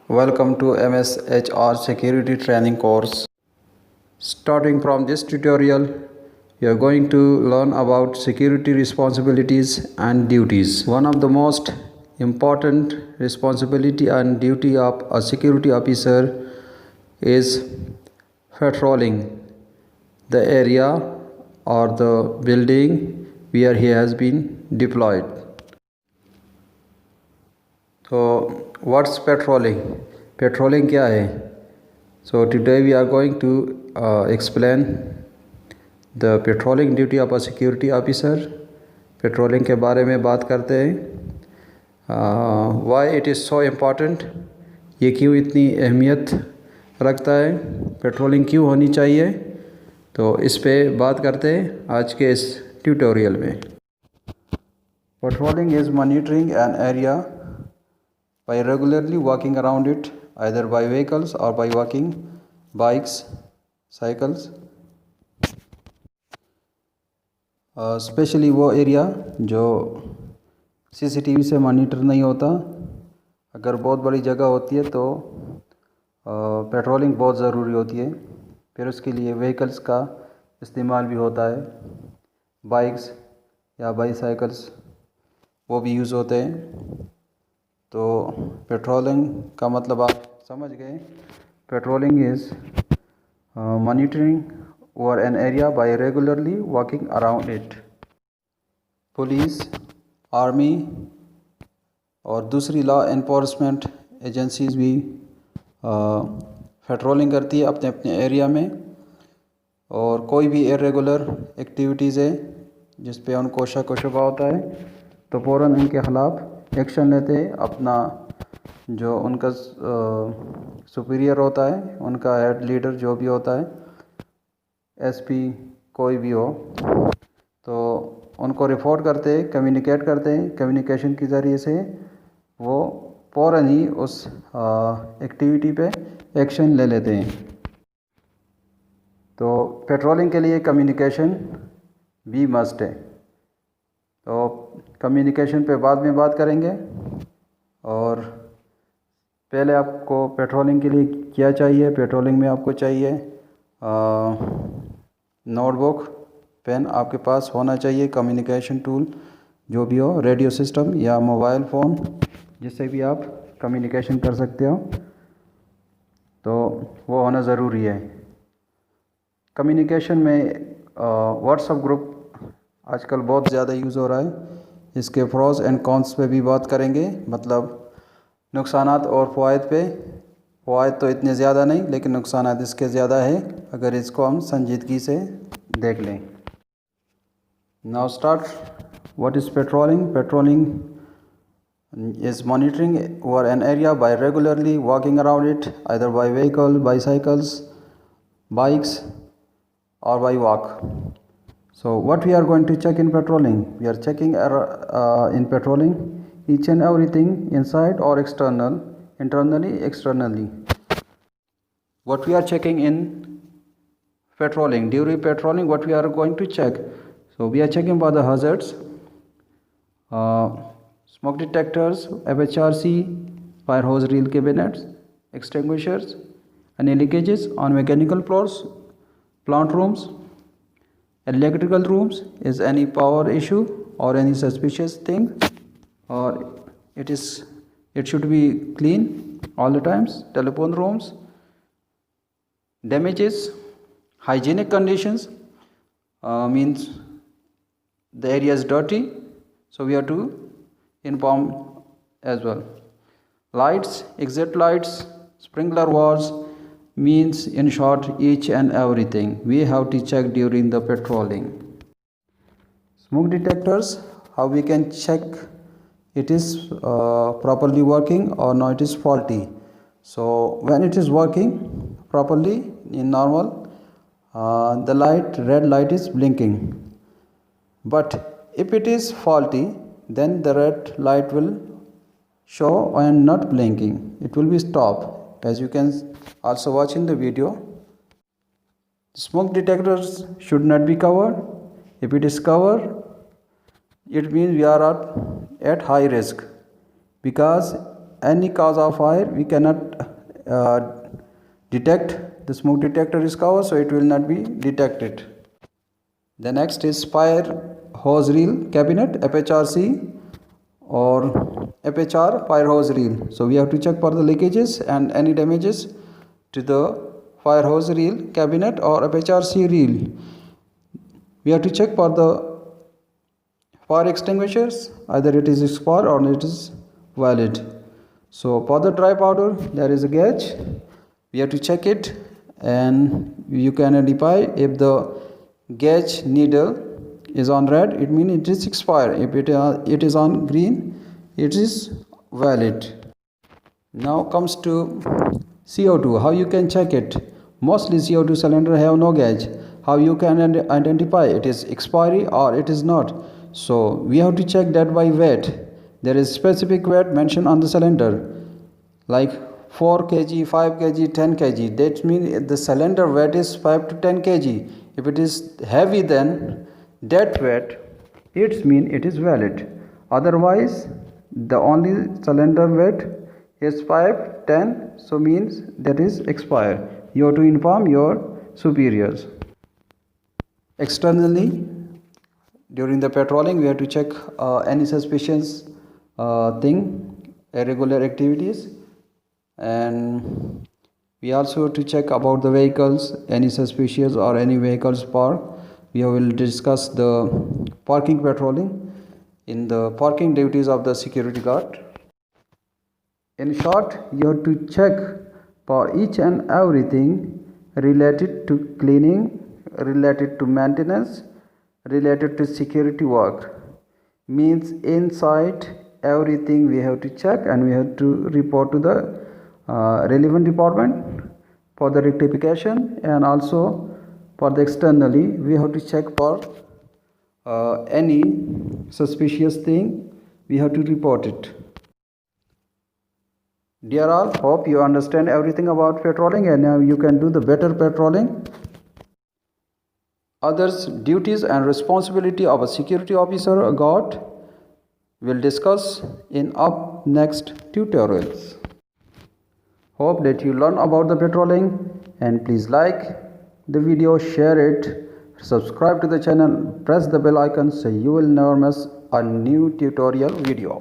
Welcome to MSHR Security Training course. Starting from this tutorial, you are going to learn about security responsibilities and duties. One of the most important responsibility and duty of a security officer is patrolling the area or the building where he has been deployed. So what's patrolling? Patrolling क्या है? So today we are going to explain the patrolling duty of a security officer. Patrolling के बारे में बात करते हैं. Why it is so important? ये क्यों इतनी अहमियत रखता है? पेट्रोलिंग क्यों होनी चाहिए? तो इस पे बात करते हैं आज के इस ट्यूटोरियल में. Patrolling is monitoring an area by regularly walking around it, either by vehicles or by walking, bikes, cycles. Specially वो एरिया जो सीसीटीवी से मॉनिटर नहीं होता. अगर बहुत बड़ी जगह होती है तो पेट्रोलिंग बहुत ज़रूरी होती है. फिर उसके लिए व्हीकल्स का इस्तेमाल भी होता है. बाइक्स या बाईसाइकिल्स वो भी यूज़ होते हैं. तो पेट्रोलिंग का मतलब आप समझ गए. Patrolling is monitoring over an area bye regularly walking around it. Police, army और दूसरी लॉ एनफोर्समेंट एजेंसीज भी पेट्रोलिंग करती है अपने अपने एरिया में. और कोई भी इर्रेगुलर एक्टिविटीज़ है जिस पे उनको शक व शुबा होता है तो फ़ौरन इनके ख़िलाफ़ एक्शन लेते हैं. अपना जो उनका सुपीरियर होता है, उनका हेड लीडर जो भी होता है, एसपी कोई भी हो, तो उनको रिपोर्ट करते हैं, कम्युनिकेट करते हैं. कम्युनिकेशन के ज़रिए से वो फ़ौरन ही उस एक्टिविटी पे एक्शन ले लेते हैं. तो पेट्रोलिंग के लिए कम्युनिकेशन भी मस्ट है. तो कम्युनिकेशन पे बाद में बात करेंगे. और पहले आपको पेट्रोलिंग के लिए क्या चाहिए? पेट्रोलिंग में आपको चाहिए नोटबुक, पेन आपके पास होना चाहिए. कम्युनिकेशन टूल जो भी हो, रेडियो सिस्टम या मोबाइल फ़ोन जिससे भी आप कम्युनिकेशन कर सकते हो, तो वो होना ज़रूरी है. कम्युनिकेशन में व्हाट्सएप ग्रुप आजकल बहुत ज़्यादा यूज़ हो रहा है. इसके प्रोज एंड कॉन्स पे भी बात करेंगे, मतलब नुकसानात और फ़वाइद पे. फ़वाइद तो इतने ज़्यादा नहीं, लेकिन नुकसानात इसके ज़्यादा है अगर इसको हम संजीदगी से देख लें. Now start. What is patrolling? Patrolling is monitoring over an area by regularly walking around it, either by vehicle, bicycles, bikes, or by walk. So what we are going to check in patrolling? We are checking in patrolling each and everything inside or external, internally, externally. What we are checking in patrolling? During patrolling, what we are going to check? So we are checking for the hazards, smoke detectors, FHRC, fire hose reel cabinets, extinguishers, any leakages on mechanical floors, plant rooms, electrical rooms, is any power issue or any suspicious thing, or it should be clean all the times. Telephone rooms, damages, hygienic conditions, means the area is dirty, so we have to inform as well. Lights, exit lights, sprinkler walls, means in short each and everything we have to check during the patrolling. Smoke detectors, how we can check it is properly working or not, it is faulty. So when it is working properly in normal, the red light is blinking. But if it is faulty, then the red light will show and not blinking. It will be stopped, as you can also watch in the video. Smoke detectors should not be covered. If it is covered, it means we are at high risk, because any cause of fire, we cannot detect. The smoke detector is covered, so it will not be detected. The next is fire hose reel cabinet, FHRC or FHR fire hose reel. So we have to check for the leakages and any damages to the fire hose reel cabinet or FHRC reel. We have to check for the fire extinguishers, either it is expired or it is valid. So for the dry powder, there is a gauge. We have to check it, and you can identify if the gauge needle is on red, it means it is expired. If it is on green, it is valid. Now comes to CO2. How you can check it? Mostly CO2 cylinder have no gauge. How you can identify it is expiry or it is not? So we have to check that by weight. There is specific weight mentioned on the cylinder, like 4 kg, 5 kg, 10 kg. That means the cylinder weight is 5 to 10 kg. If it is heavy than that weight, it means it is valid. Otherwise, the only cylinder weight is 5, 10, so means that is expired. You have to inform your superiors. Externally, during the patrolling, we have to check any suspicious thing, irregular activities, and we also have to check about the vehicles, any suspicious or any vehicles parked. We will discuss the parking patrolling in the parking duties of the security guard. In short, you have to check for each and everything related to cleaning, related to maintenance, related to security work. Means inside everything we have to check, and we have to report to the relevant department for the rectification, and also for the externally we have to check for any suspicious thing, we have to report it. Dear all, hope you understand everything about patrolling, and now you can do the better patrolling. Others duties and responsibility of a security officer or guard will discuss in up next tutorials. Hope that you learn about the patrolling, and please like the video, share it, subscribe to the channel, press the bell icon so you will never miss a new tutorial video.